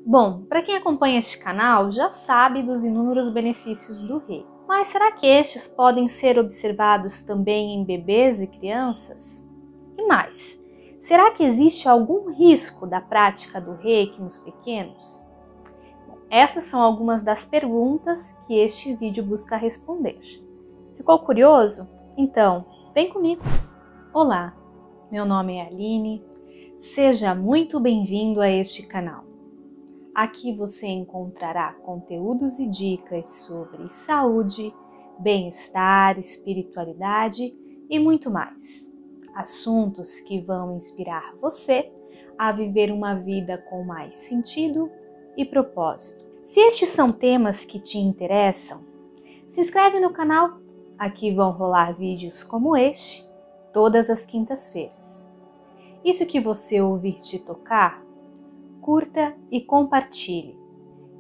Bom, para quem acompanha este canal já sabe dos inúmeros benefícios do reiki. Mas será que estes podem ser observados também em bebês e crianças? E mais, será que existe algum risco da prática do reiki nos pequenos? Essas são algumas das perguntas que este vídeo busca responder. Ficou curioso? Então, vem comigo! Olá, meu nome é Aline, seja muito bem-vindo a este canal. Aqui você encontrará conteúdos e dicas sobre saúde, bem-estar, espiritualidade e muito mais. Assuntos que vão inspirar você a viver uma vida com mais sentido e propósito. Se estes são temas que te interessam, se inscreve no canal. Aqui vão rolar vídeos como este todas as quintas-feiras. E se o que você ouvir te tocar, curta e compartilhe.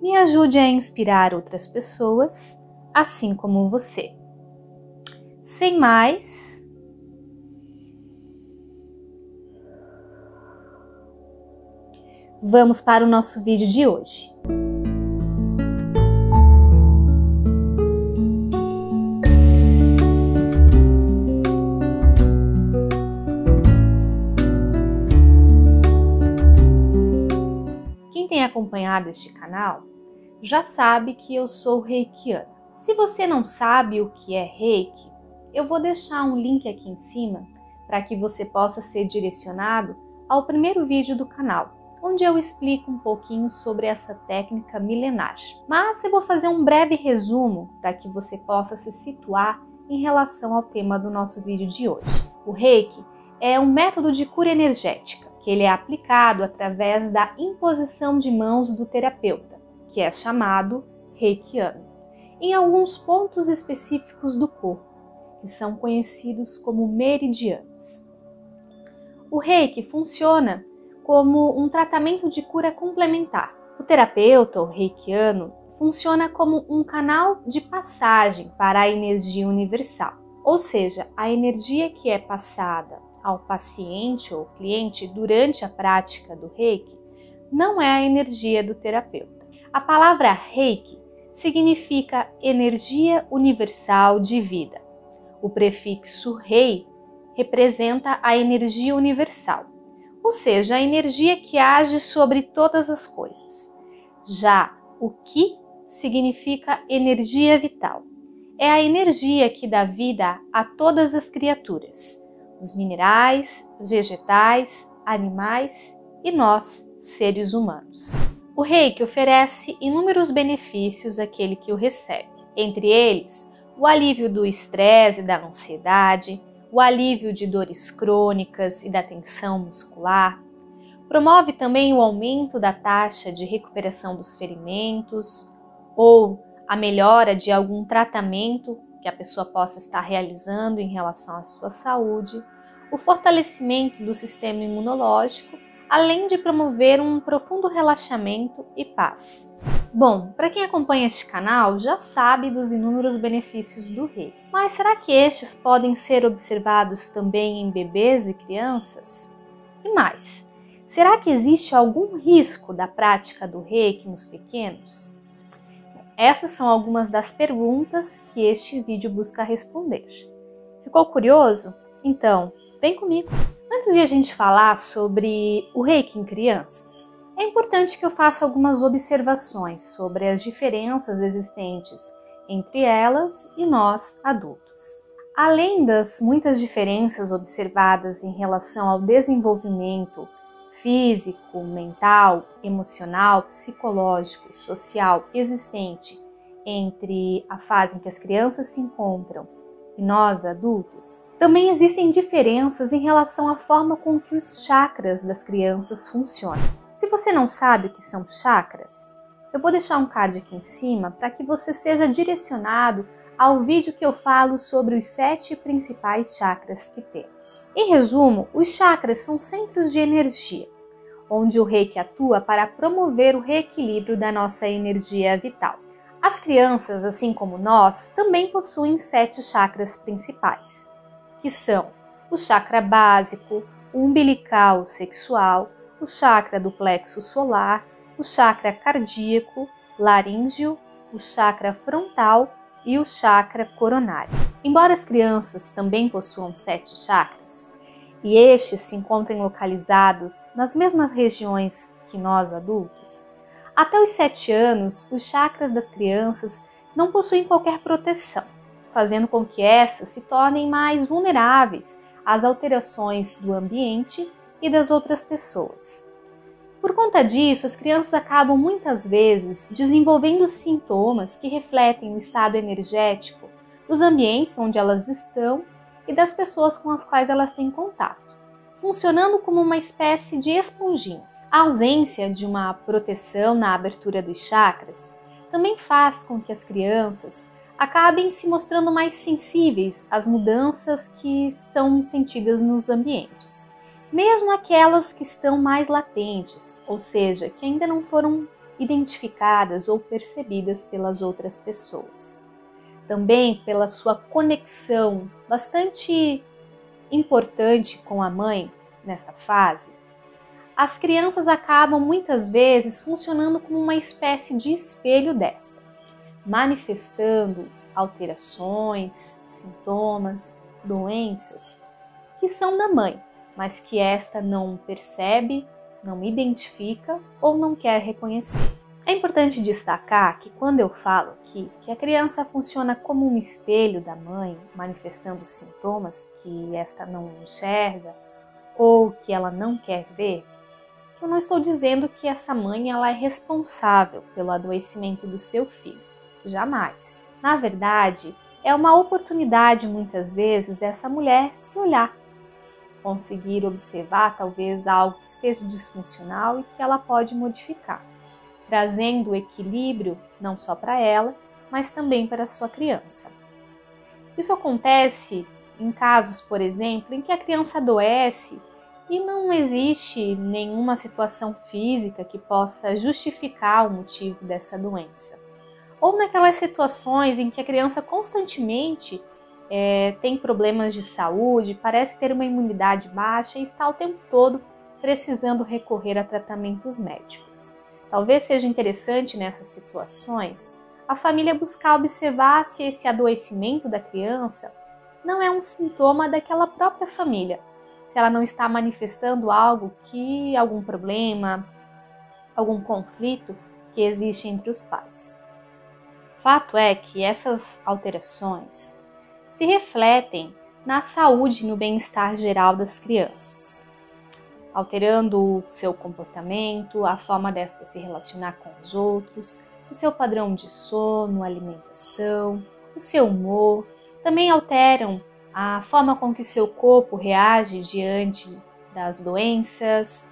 Me ajude a inspirar outras pessoas, assim como você. Sem mais, vamos para o nosso vídeo de hoje. Quem tem acompanhado este canal já sabe que eu sou reikiana. Se você não sabe o que é reiki, eu vou deixar um link aqui em cima para que você possa ser direcionado ao primeiro vídeo do canal, onde eu explico um pouquinho sobre essa técnica milenar. Mas eu vou fazer um breve resumo para que você possa se situar em relação ao tema do nosso vídeo de hoje. O reiki é um método de cura energética, que ele é aplicado através da imposição de mãos do terapeuta, que é chamado reikiano, em alguns pontos específicos do corpo, que são conhecidos como meridianos. O reiki funciona como um tratamento de cura complementar. O terapeuta, o reikiano, funciona como um canal de passagem para a energia universal, ou seja, a energia que é passada ao paciente ou cliente durante a prática do reiki não é a energia do terapeuta. A palavra reiki significa energia universal de vida. O prefixo rei representa a energia universal, ou seja, a energia que age sobre todas as coisas. Já o ki significa energia vital. É a energia que dá vida a todas as criaturas, os minerais, vegetais, animais e nós, seres humanos. O reiki oferece inúmeros benefícios àquele que o recebe. Entre eles, o alívio do estresse e da ansiedade, o alívio de dores crônicas e da tensão muscular. Promove também o aumento da taxa de recuperação dos ferimentos ou a melhora de algum tratamento que a pessoa possa estar realizando em relação à sua saúde, o fortalecimento do sistema imunológico, além de promover um profundo relaxamento e paz. Bom, para quem acompanha este canal já sabe dos inúmeros benefícios do reiki. Mas será que estes podem ser observados também em bebês e crianças? E mais, será que existe algum risco da prática do reiki nos pequenos? Essas são algumas das perguntas que este vídeo busca responder. Ficou curioso? Então, vem comigo! Antes de a gente falar sobre o reiki em crianças, é importante que eu faça algumas observações sobre as diferenças existentes entre elas e nós, adultos. Além das muitas diferenças observadas em relação ao desenvolvimento físico, mental, emocional, psicológico e social existente entre a fase em que as crianças se encontram e nós, adultos, também existem diferenças em relação à forma com que os chakras das crianças funcionam. Se você não sabe o que são chakras, eu vou deixar um card aqui em cima para que você seja direcionado ao vídeo que eu falo sobre os 7 principais chakras que temos. Em resumo, os chakras são centros de energia, onde o reiki atua para promover o reequilíbrio da nossa energia vital. As crianças, assim como nós, também possuem 7 chakras principais, que são o chakra básico, o umbilical sexual, o chakra do plexo solar, o chakra cardíaco, laríngeo, o chakra frontal e o chakra coronário. Embora as crianças também possuam 7 chakras, e estes se encontrem localizados nas mesmas regiões que nós adultos, até os 7 anos, os chakras das crianças não possuem qualquer proteção, fazendo com que essas se tornem mais vulneráveis às alterações do ambiente e das outras pessoas. Por conta disso, as crianças acabam muitas vezes desenvolvendo sintomas que refletem o estado energético dos ambientes onde elas estão e das pessoas com as quais elas têm contato, funcionando como uma espécie de esponjinha. A ausência de uma proteção na abertura dos chakras também faz com que as crianças acabem se mostrando mais sensíveis às mudanças que são sentidas nos ambientes, mesmo aquelas que estão mais latentes, ou seja, que ainda não foram identificadas ou percebidas pelas outras pessoas. Também pela sua conexão bastante importante com a mãe nesta fase, as crianças acabam muitas vezes funcionando como uma espécie de espelho desta, manifestando alterações, sintomas, doenças que são da mãe, mas que esta não percebe, não identifica ou não quer reconhecer. É importante destacar que quando eu falo aqui que a criança funciona como um espelho da mãe, manifestando sintomas que esta não enxerga ou que ela não quer ver, eu não estou dizendo que essa mãe ela é responsável pelo adoecimento do seu filho. Jamais. Na verdade, é uma oportunidade muitas vezes dessa mulher se olhar, conseguir observar talvez algo que esteja disfuncional e que ela pode modificar, trazendo o equilíbrio não só para ela, mas também para a sua criança. Isso acontece em casos, por exemplo, em que a criança adoece e não existe nenhuma situação física que possa justificar o motivo dessa doença. Ou naquelas situações em que a criança constantemente tem problemas de saúde, parece ter uma imunidade baixa e está o tempo todo precisando recorrer a tratamentos médicos. Talvez seja interessante nessas situações a família buscar observar se esse adoecimento da criança não é um sintoma daquela própria família, se ela não está manifestando algum problema, algum conflito que existe entre os pais. Fato é que essas alterações se refletem na saúde e no bem-estar geral das crianças, alterando o seu comportamento, a forma desta se relacionar com os outros, o seu padrão de sono, alimentação, o seu humor, também alteram a forma com que seu corpo reage diante das doenças,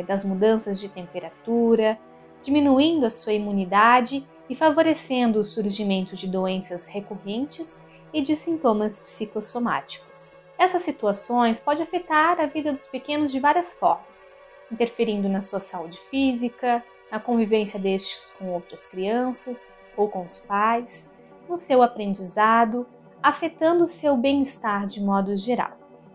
das mudanças de temperatura, diminuindo a sua imunidade e favorecendo o surgimento de doenças recorrentes e de sintomas psicossomáticos. Essas situações podem afetar a vida dos pequenos de várias formas, interferindo na sua saúde física, na convivência destes com outras crianças ou com os pais, no seu aprendizado, afetando o seu bem-estar de modo geral.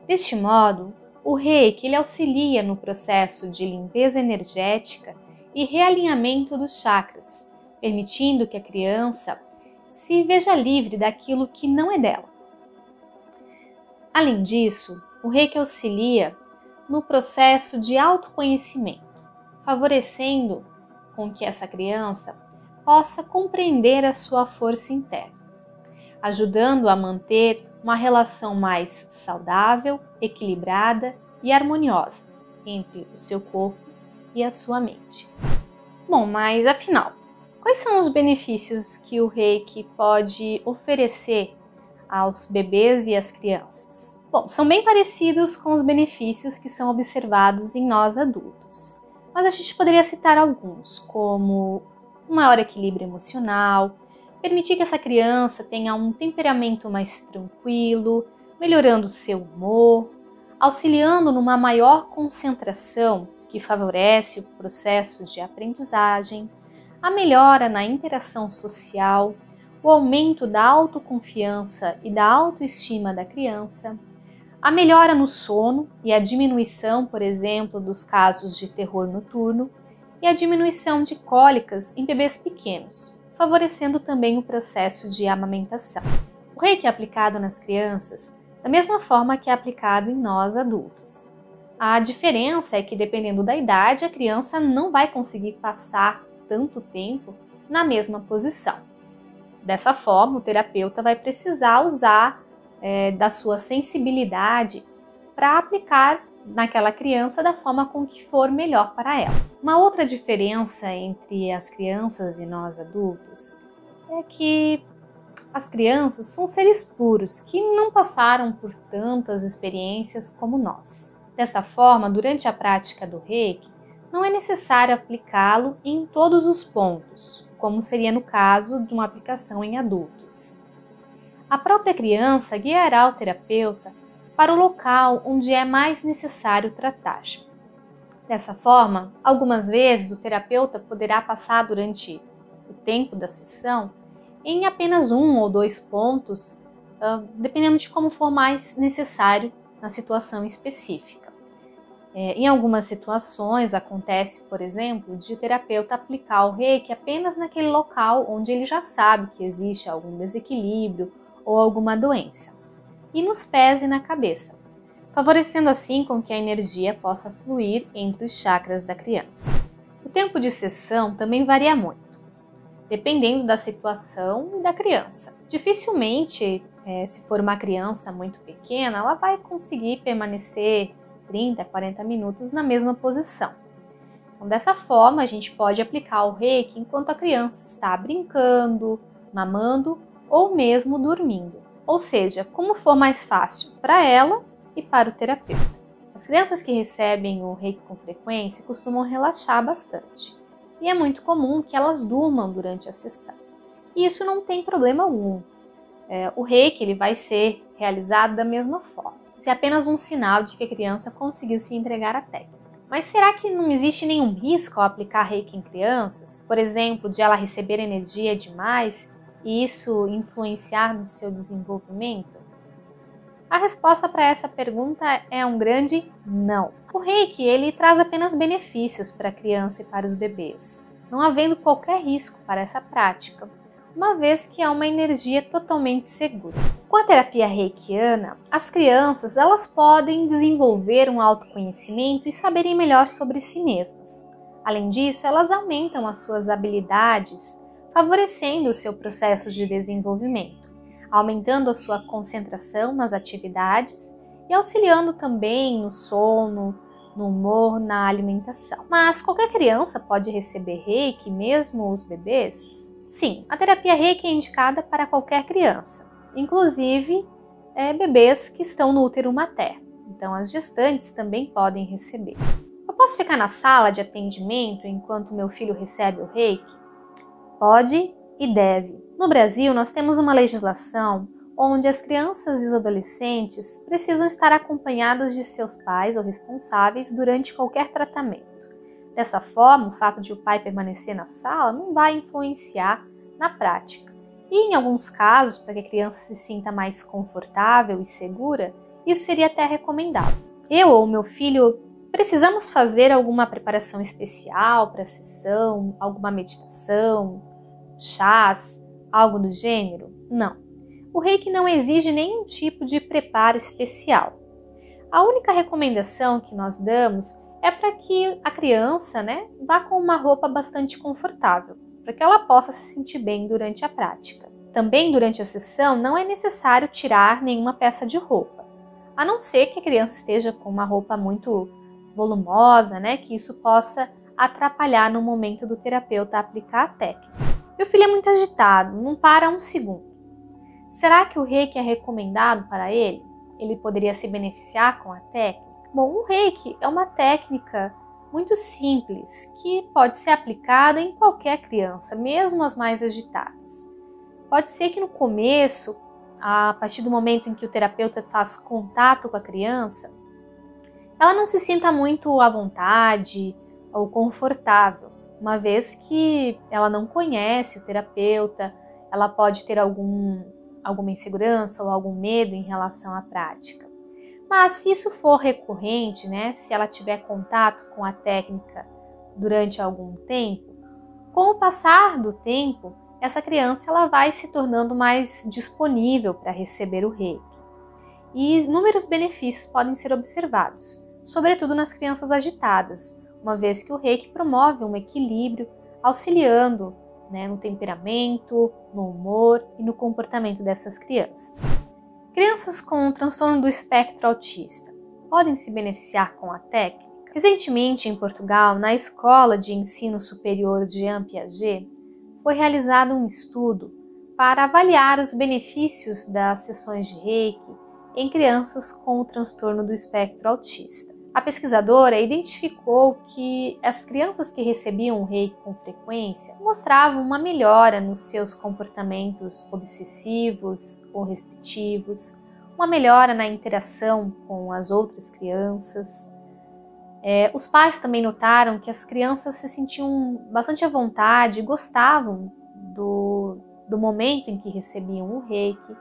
Deste modo, o Reiki ele auxilia no processo de limpeza energética e realinhamento dos chakras, permitindo que a criança se veja livre daquilo que não é dela. Além disso, o Reiki auxilia no processo de autoconhecimento, favorecendo com que essa criança possa compreender a sua força interna, ajudando a manter uma relação mais saudável, equilibrada e harmoniosa entre o seu corpo e a sua mente. Bom, mas afinal, quais são os benefícios que o Reiki pode oferecer aos bebês e às crianças? Bom, são bem parecidos com os benefícios que são observados em nós adultos, mas a gente poderia citar alguns, como um maior equilíbrio emocional, permitir que essa criança tenha um temperamento mais tranquilo, melhorando o seu humor, auxiliando numa maior concentração que favorece o processo de aprendizagem, a melhora na interação social, o aumento da autoconfiança e da autoestima da criança, a melhora no sono e a diminuição, por exemplo, dos casos de terror noturno e a diminuição de cólicas em bebês pequenos, favorecendo também o processo de amamentação. O reiki é aplicado nas crianças da mesma forma que é aplicado em nós adultos. A diferença é que, dependendo da idade, a criança não vai conseguir passar tanto tempo na mesma posição. Dessa forma, o terapeuta vai precisar usar da sua sensibilidade para aplicar naquela criança da forma com que for melhor para ela. Uma outra diferença entre as crianças e nós adultos é que as crianças são seres puros que não passaram por tantas experiências como nós. Dessa forma, durante a prática do Reiki, não é necessário aplicá-lo em todos os pontos, como seria no caso de uma aplicação em adultos. A própria criança guiará o terapeuta para o local onde é mais necessário tratar. Dessa forma, algumas vezes o terapeuta poderá passar durante o tempo da sessão em apenas 1 ou 2 pontos, dependendo de como for mais necessário na situação específica. Em algumas situações acontece, por exemplo, de o terapeuta aplicar o reiki apenas naquele local onde ele já sabe que existe algum desequilíbrio ou alguma doença, e nos pés e na cabeça, favorecendo assim com que a energia possa fluir entre os chakras da criança. O tempo de sessão também varia muito, dependendo da situação e da criança. Dificilmente, se for uma criança muito pequena, ela vai conseguir permanecer 30, 40 minutos na mesma posição. Então, dessa forma, a gente pode aplicar o reiki enquanto a criança está brincando, mamando ou mesmo dormindo. Ou seja, como for mais fácil para ela e para o terapeuta. As crianças que recebem o reiki com frequência costumam relaxar bastante. E é muito comum que elas durmam durante a sessão. E isso não tem problema algum. O reiki ele vai ser realizado da mesma forma. Isso é apenas um sinal de que a criança conseguiu se entregar à técnica. Mas será que não existe nenhum risco ao aplicar reiki em crianças? Por exemplo, de ela receber energia demais e isso influenciar no seu desenvolvimento? A resposta para essa pergunta é um grande não. O reiki ele traz apenas benefícios para a criança e para os bebês, não havendo qualquer risco para essa prática, uma vez que é uma energia totalmente segura. Com a terapia reikiana, as crianças elas podem desenvolver um autoconhecimento e saberem melhor sobre si mesmas. Além disso, elas aumentam as suas habilidades, favorecendo o seu processo de desenvolvimento, aumentando a sua concentração nas atividades e auxiliando também no sono, no humor, na alimentação. Mas qualquer criança pode receber reiki, mesmo os bebês? Sim, a terapia reiki é indicada para qualquer criança, inclusive bebês que estão no útero materno. Então as gestantes também podem receber. Eu posso ficar na sala de atendimento enquanto meu filho recebe o reiki? Pode e deve. No Brasil, nós temos uma legislação onde as crianças e os adolescentes precisam estar acompanhados de seus pais ou responsáveis durante qualquer tratamento. Dessa forma, o fato de o pai permanecer na sala não vai influenciar na prática. E em alguns casos, para que a criança se sinta mais confortável e segura, isso seria até recomendável. Eu ou meu filho precisamos fazer alguma preparação especial para a sessão, alguma meditação, chás, algo do gênero? Não. O reiki não exige nenhum tipo de preparo especial. A única recomendação que nós damos é para que a criança, vá com uma roupa bastante confortável, para que ela possa se sentir bem durante a prática. Também durante a sessão não é necessário tirar nenhuma peça de roupa, a não ser que a criança esteja com uma roupa muito volumosa, que isso possa atrapalhar no momento do terapeuta aplicar a técnica. Meu filho é muito agitado, não para um segundo. Será que o reiki é recomendado para ele? Ele poderia se beneficiar com a técnica? Bom, o reiki é uma técnica muito simples que pode ser aplicada em qualquer criança, mesmo as mais agitadas. Pode ser que no começo, a partir do momento em que o terapeuta faz contato com a criança, ela não se sinta muito à vontade ou confortável, uma vez que ela não conhece o terapeuta, ela pode ter alguma insegurança ou algum medo em relação à prática. Mas se isso for recorrente, se ela tiver contato com a técnica durante algum tempo, com o passar do tempo, essa criança ela vai se tornando mais disponível para receber o reiki. E inúmeros benefícios podem ser observados, sobretudo nas crianças agitadas, uma vez que o reiki promove um equilíbrio, auxiliando no temperamento, no humor e no comportamento dessas crianças. Crianças com transtorno do espectro autista podem se beneficiar com a técnica? Recentemente, em Portugal, na Escola de Ensino Superior de Jean Piaget, foi realizado um estudo para avaliar os benefícios das sessões de reiki em crianças com o transtorno do espectro autista. A pesquisadora identificou que as crianças que recebiam o reiki com frequência mostravam uma melhora nos seus comportamentos obsessivos ou restritivos, uma melhora na interação com as outras crianças. Os pais também notaram que as crianças se sentiam bastante à vontade e gostavam do momento em que recebiam o reiki,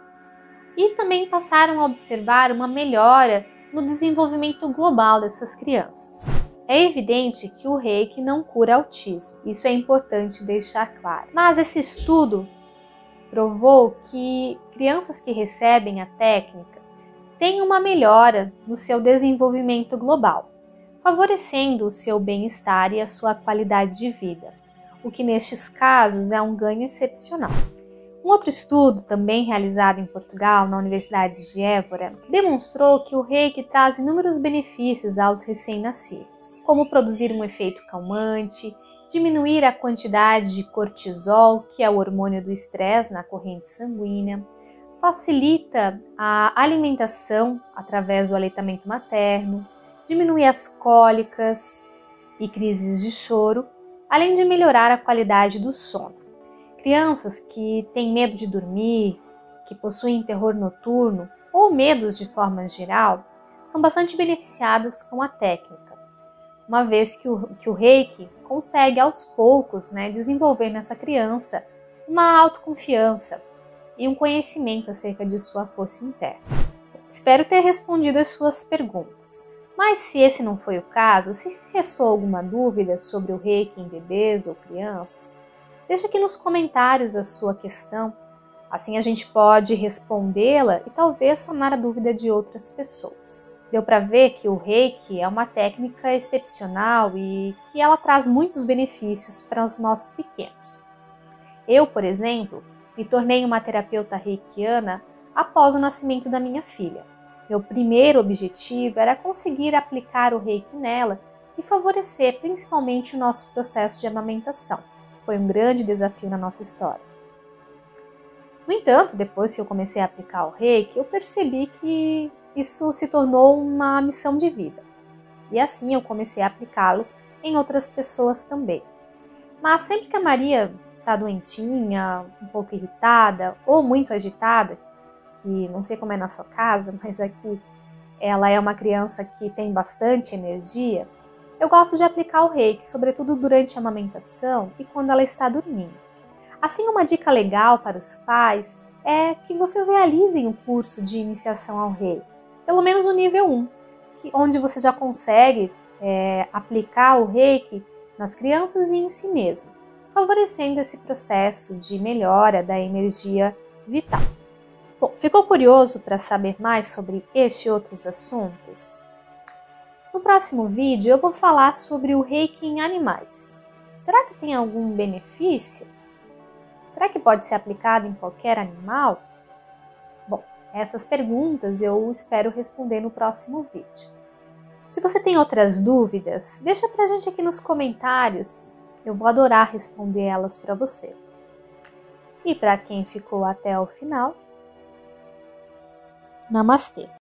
e também passaram a observar uma melhora no desenvolvimento global dessas crianças. É evidente que o reiki não cura autismo, isso é importante deixar claro. Mas esse estudo provou que crianças que recebem a técnica têm uma melhora no seu desenvolvimento global, favorecendo o seu bem-estar e a sua qualidade de vida, o que nestes casos é um ganho excepcional. Um outro estudo, também realizado em Portugal, na Universidade de Évora, demonstrou que o reiki traz inúmeros benefícios aos recém-nascidos, como produzir um efeito calmante, diminuir a quantidade de cortisol, que é o hormônio do estresse na corrente sanguínea, facilita a alimentação através do aleitamento materno, diminui as cólicas e crises de choro, além de melhorar a qualidade do sono. Crianças que têm medo de dormir, que possuem terror noturno ou medos de forma geral, são bastante beneficiadas com a técnica, uma vez que o reiki consegue aos poucos desenvolver nessa criança uma autoconfiança e um conhecimento acerca de sua força interna. Espero ter respondido as suas perguntas. Mas se esse não foi o caso, se restou alguma dúvida sobre o reiki em bebês ou crianças, deixa aqui nos comentários a sua questão, assim a gente pode respondê-la e talvez sanar a dúvida de outras pessoas. Deu para ver que o reiki é uma técnica excepcional e que ela traz muitos benefícios para os nossos pequenos. Eu, por exemplo, me tornei uma terapeuta reikiana após o nascimento da minha filha. Meu primeiro objetivo era conseguir aplicar o reiki nela e favorecer principalmente o nosso processo de amamentação. Foi um grande desafio na nossa história. No entanto, depois que eu comecei a aplicar o reiki, eu percebi que isso se tornou uma missão de vida. E assim eu comecei a aplicá-lo em outras pessoas também. Mas sempre que a Maria está doentinha, um pouco irritada ou muito agitada, que não sei como é na sua casa, mas aqui ela é uma criança que tem bastante energia, eu gosto de aplicar o reiki, sobretudo durante a amamentação e quando ela está dormindo. Assim, uma dica legal para os pais é que vocês realizem o curso de iniciação ao reiki, pelo menos o nível 1, onde você já consegue aplicar o reiki nas crianças e em si mesmo, favorecendo esse processo de melhora da energia vital. Bom, ficou curioso para saber mais sobre este e outros assuntos? No próximo vídeo eu vou falar sobre o reiki em animais. Será que tem algum benefício? Será que pode ser aplicado em qualquer animal? Bom, essas perguntas eu espero responder no próximo vídeo. Se você tem outras dúvidas, deixa pra gente aqui nos comentários. Eu vou adorar responder elas para você. E para quem ficou até o final, namastê!